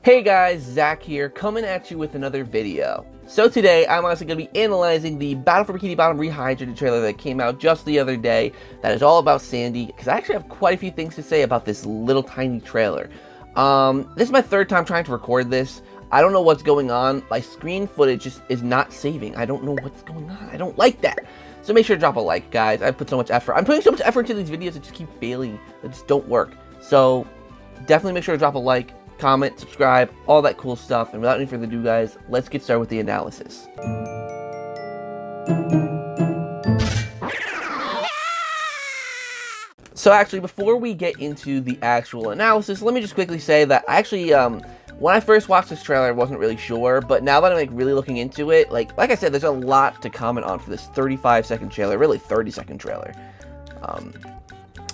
Hey guys, Zach here, coming at you with another video. So today, I'm honestly going to be analyzing the Battle for Bikini Bottom Rehydrated trailer that came out just the other day that is all about Sandy, because I actually have quite a few things to say about this little tiny trailer. This is my third time trying to record this. I don't know what's going on. My screen footage just is not saving. I don't know what's going on. I don't like that. So make sure to drop a like, guys. I've put so much effort. I'm putting so much effort into these videos that just keep failing. That just don't work. So definitely make sure to drop a like, comment, subscribe, all that cool stuff. And without any further ado, guys, let's get started with the analysis. So actually, before we get into the actual analysis, let me just quickly say that I actually, when I first watched this trailer, I wasn't really sure, but now that I'm really looking into it, like I said, there's a lot to comment on for this 35-second trailer, really 30-second trailer.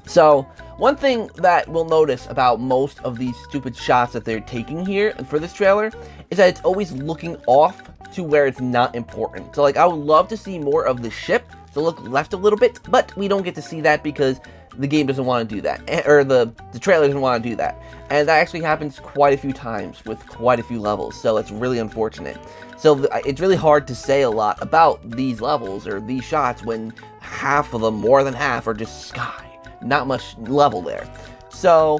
So one thing that we'll notice about most of these stupid shots that they're taking here for this trailer is that it's always looking off to where it's not important. So like, I would love to see more of the ship to look left a little bit, but we don't get to see that because the game doesn't want to do that, or the trailer doesn't want to do that. And that actually happens quite a few times with quite a few levels, so it's really unfortunate. So it's really hard to say a lot about these levels or these shots when half of them, more than half, are just sky. Not much level there. So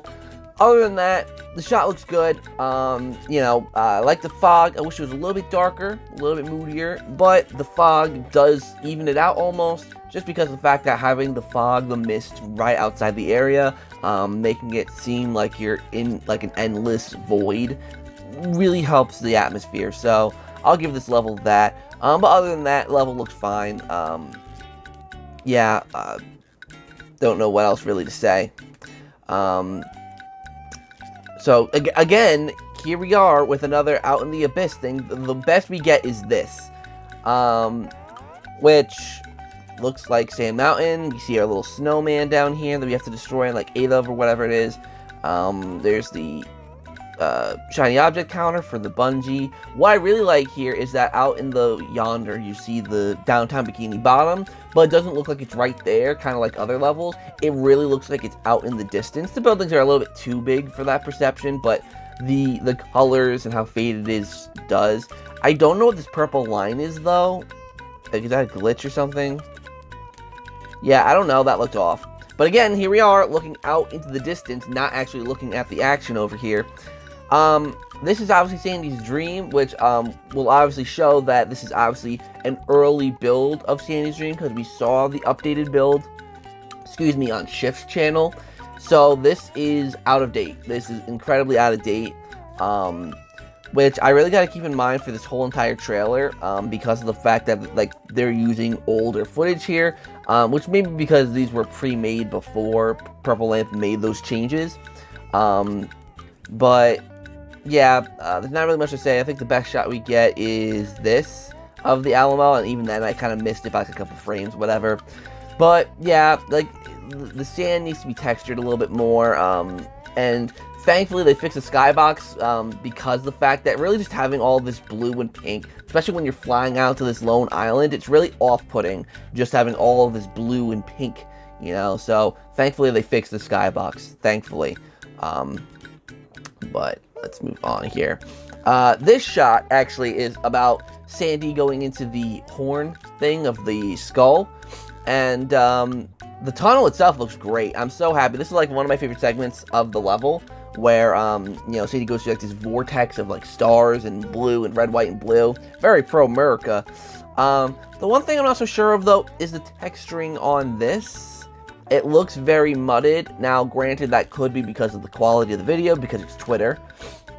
other than that, the shot looks good. I like the fog. I wish it was a little bit darker, a little bit moodier, but the fog does even it out almost, just because of the fact that having the fog, the mist right outside the area, making it seem like you're in like an endless void, really helps the atmosphere. So I'll give this level that. But other than that, level looks fine. Don't know what else really to say. So again, here we are with another Out in the Abyss thing. The best we get is this, which looks like Sand Mountain. We see our little snowman down here that we have to destroy in like 8 of or whatever it is. There's the shiny object counter for the bungee. What I really like here is that out in the yonder you see the downtown Bikini Bottom, but it doesn't look like it's right there, kind of like other levels. It really looks like it's out in the distance. The buildings are a little bit too big for that perception, but the colors and how faded it is does. I don't know what this purple line is though. Like, is that a glitch or something? Yeah, I don't know. That looked off. But again, here we are looking out into the distance, not actually looking at the action over here. This is obviously Sandy's dream, which will obviously show that this is obviously an early build of Sandy's dream, because we saw the updated build, on Shift's channel. So this is out of date. This is incredibly out of date, which I really got to keep in mind for this whole entire trailer, because of the fact that like they're using older footage here, which may be because these were pre-made before Purple Lamp made those changes. But yeah, there's not really much to say. I think the best shot we get is this of the Alamo, and even then I kind of missed it by like a couple frames, whatever. But yeah, like the sand needs to be textured a little bit more, and thankfully they fixed the skybox, because of the fact that really just having all this blue and pink, especially when you're flying out to this lone island, it's really off-putting just having all of this blue and pink, you know. So thankfully they fixed the skybox, thankfully. But let's move on here. This shot actually is about Sandy going into the horn thing of the skull, and the tunnel itself looks great. I'm so happy. This is like one of my favorite segments of the level, where Sandy goes through like this vortex of like stars and blue and red, white, and blue. Very pro-America. The one thing I'm not so sure of though is the texturing on this. It looks very mudded. Now, granted, that could be because of the quality of the video, because it's Twitter.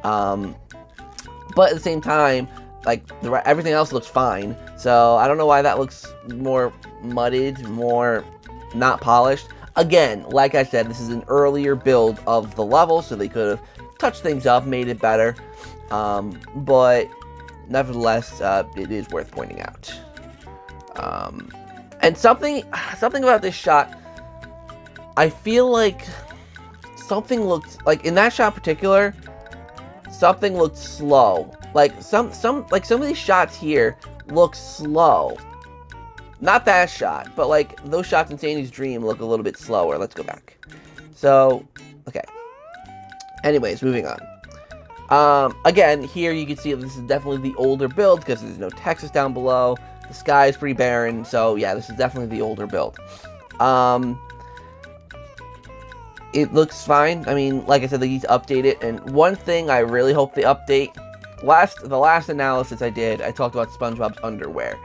But at the same time, like everything else looks fine. So I don't know why that looks more mudded, more not polished. Again, like I said, this is an earlier build of the level, so they could have touched things up, made it better. But nevertheless, it is worth pointing out. And something about this shot, I feel like something looked like in that shot in particular, something looked slow. Like some of these shots here look slow. Not that shot, but like those shots in Sandy's dream look a little bit slower. Let's go back. So, okay. Anyways, moving on. Again, here you can see this is definitely the older build because there's no Texas down below. The sky is pretty barren, so yeah, this is definitely the older build. It looks fine. I mean, like I said, they need to update it. And one thing I really hope they update, the last analysis I did, I talked about SpongeBob's underwear.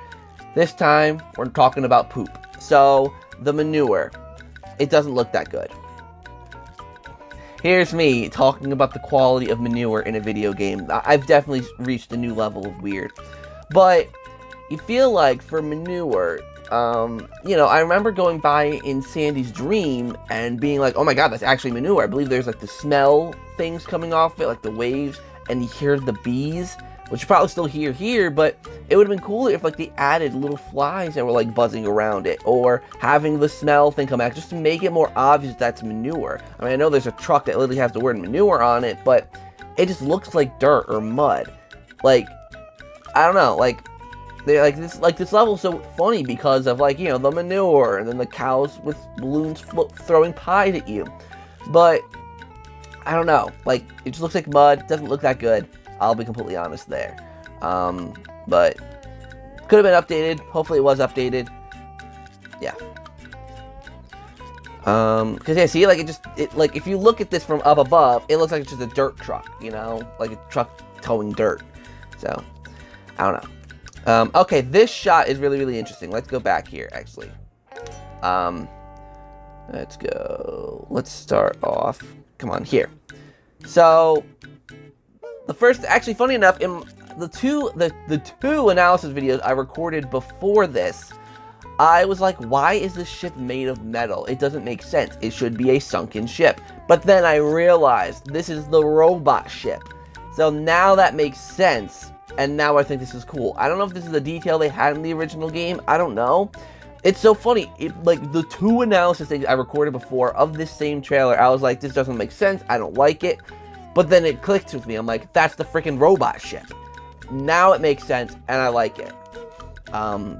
This time, we're talking about poop. So, the Manure, it doesn't look that good. Here's me talking about the quality of Manure in a video game. I've definitely reached a new level of weird. But, you feel like for Manure, you know, I remember going by in Sandy's dream and being like, oh my god, that's actually Manure. I believe there's like the smell things coming off it, like the waves, and you hear the bees, which you probably still hear here, but it would have been cooler if like they added little flies that were like buzzing around it, or having the smell thing come back, just to make it more obvious that's Manure. I mean, I know there's a truck that literally has the word Manure on it, but it just looks like dirt or mud. Like, I don't know, like, they're like this level's so funny because of, like, you know, the manure and then the cows with balloons throwing pies at you. But I don't know, like, it just looks like mud. Doesn't look that good. I'll be completely honest there. But could have been updated. Hopefully it was updated. Yeah. Cause yeah, see, like like if you look at this from up above, it looks like it's just a dirt truck, you know, like a truck towing dirt. So I don't know. Okay, this shot is really, really interesting. Let's go back here, actually. Let's go. Let's start off. Come on, here. So, the first, actually, funny enough, in the two analysis videos I recorded before this, I was like, why is this ship made of metal? It doesn't make sense. It should be a sunken ship. But then I realized this is the robot ship. So now that makes sense. And now I think this is cool. I don't know if this is a detail they had in the original game. I don't know. It's so funny. Like, the two analysis things I recorded before of this same trailer, I was like, this doesn't make sense. I don't like it. But then it clicked with me. I'm like, that's the freaking robot ship. Now it makes sense, and I like it.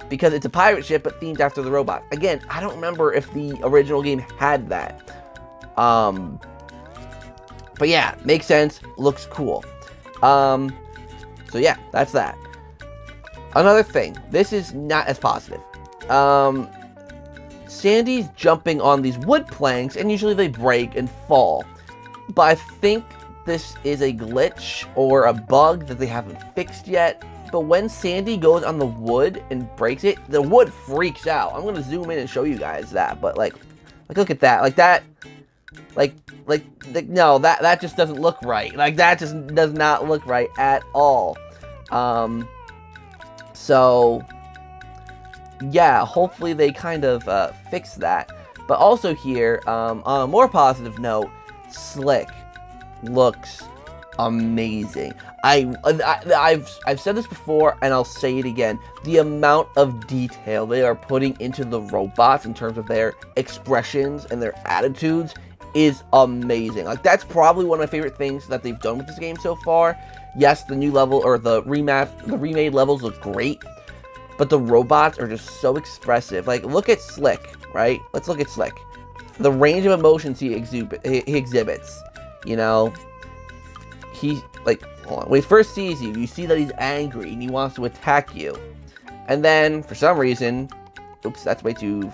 Because it's a pirate ship, but themed after the robot. Again, I don't remember if the original game had that. But yeah, makes sense. Looks cool. So yeah, that's that. Another thing, this is not as positive. Sandy's jumping on these wood planks, and usually they break and fall. But I think this is a glitch or a bug that they haven't fixed yet. But when Sandy goes on the wood and breaks it, the wood freaks out. I'm gonna zoom in and show you guys that. But like look at that, like that, no, that just doesn't look right. Like, that just does not look right at all. So yeah, hopefully they kind of fix that. But also here, on a more positive note, Slick looks amazing. I've said this before, and I'll say it again. The amount of detail they are putting into the robots in terms of their expressions and their attitudes is amazing. Like, that's probably one of my favorite things that they've done with this game so far. Yes, the new level, or the remade levels look great, but the robots are just so expressive. Like, look at Slick, right? Let's look at Slick. The range of emotions he exhibits, you know, like, when he first sees you, you see that he's angry and he wants to attack you. And then, for some reason, oops, that's way too...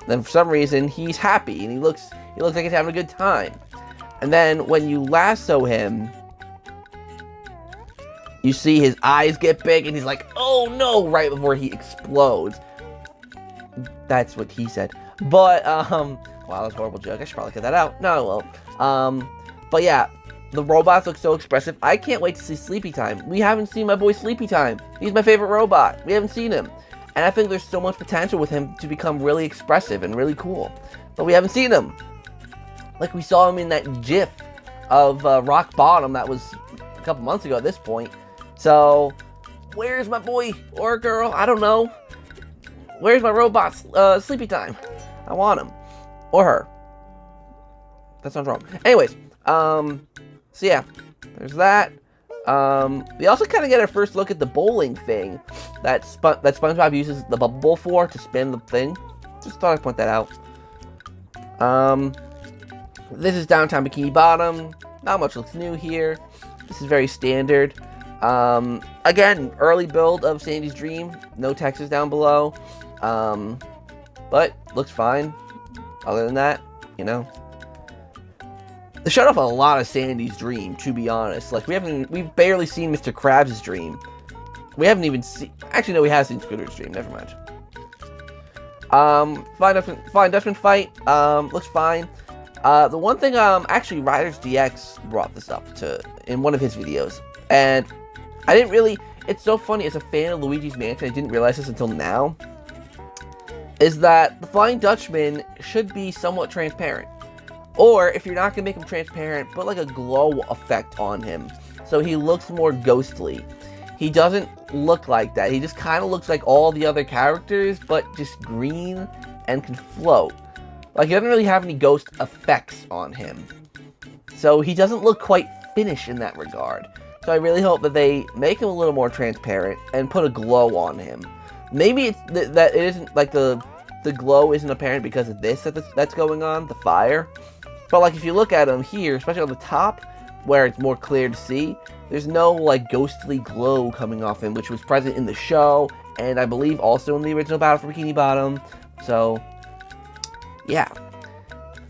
Then, for some reason, he's happy and he looks like he's having a good time. And then, when you lasso him, you see his eyes get big and he's like, oh no, right before he explodes. That's what he said. But, wow, that was a horrible joke. I should probably cut that out. No, I won't. But yeah, the robots look so expressive. I can't wait to see Sleepy Time. We haven't seen my boy Sleepy Time. He's my favorite robot. We haven't seen him. And I think there's so much potential with him to become really expressive and really cool. But we haven't seen him. Like, we saw him in that GIF of Rock Bottom that was a couple months ago at this point. So, where's my boy or girl? I don't know. Where's my robot Sleepy Time? I want him. Or her. That sounds wrong. Anyways, so yeah, there's that. We also kind of get our first look at the bowling thing that SpongeBob uses the bubble for to spin the thing. Just thought I'd point that out. This is downtown Bikini Bottom. Not much looks new here. This is very standard. Again, early build of Sandy's Dream. No textures down below. But looks fine. Other than that, you know. They showed off a lot of Sandy's Dream, to be honest. Like, we've barely seen Mr. Krabs' Dream. We haven't even seen... Actually, no, we have seen Scooter's Dream. Never mind. Fine Dutchman fight. Looks fine. The one thing, actually, Riders DX brought this up in one of his videos. And I didn't really... It's so funny, as a fan of Luigi's Mansion, I didn't realize this until now. Is that the Flying Dutchman should be somewhat transparent. Or, if you're not going to make him transparent, put like a glow effect on him. So he looks more ghostly. He doesn't look like that. He just kind of looks like all the other characters, but just green and can float. Like, he doesn't really have any ghost effects on him. So he doesn't look quite finished in that regard. So I really hope that they make him a little more transparent and put a glow on him. Maybe it's that it isn't, like, the glow isn't apparent because of this that's going on, the fire. But, like, if you look at him here, especially on the top, where it's more clear to see, there's no, like, ghostly glow coming off him, which was present in the show, and I believe also in the original Battle for Bikini Bottom. So, yeah.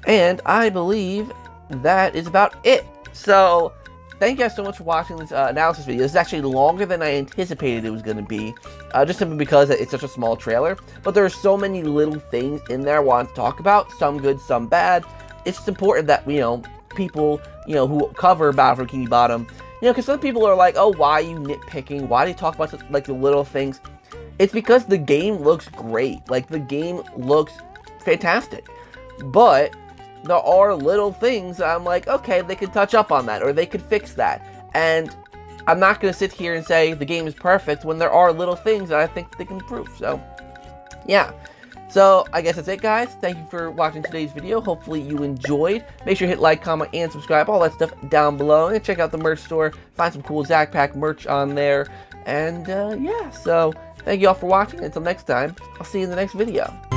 And I believe that is about it. So, thank you guys so much for watching this analysis video. This is actually longer than I anticipated it was going to be, just simply because it's such a small trailer. But there are so many little things in there I want to talk about, some good, some bad. It's just important that, you know, people, you know, who cover Battle for Bikini Bottom, you know, because some people are like, oh, why are you nitpicking? Why do you talk about, like, the little things? It's because the game looks great. Like, the game looks fantastic. But there are little things that I'm like, okay, they could touch up on that, or they could fix that. And I'm not going to sit here and say the game is perfect when there are little things that I think they can improve. So, yeah. So, I guess that's it, guys. Thank you for watching today's video. Hopefully you enjoyed. Make sure to hit like, comment, and subscribe. All that stuff down below. And check out the merch store. Find some cool ZakPak merch on there. And, yeah. So, thank you all for watching. Until next time, I'll see you in the next video.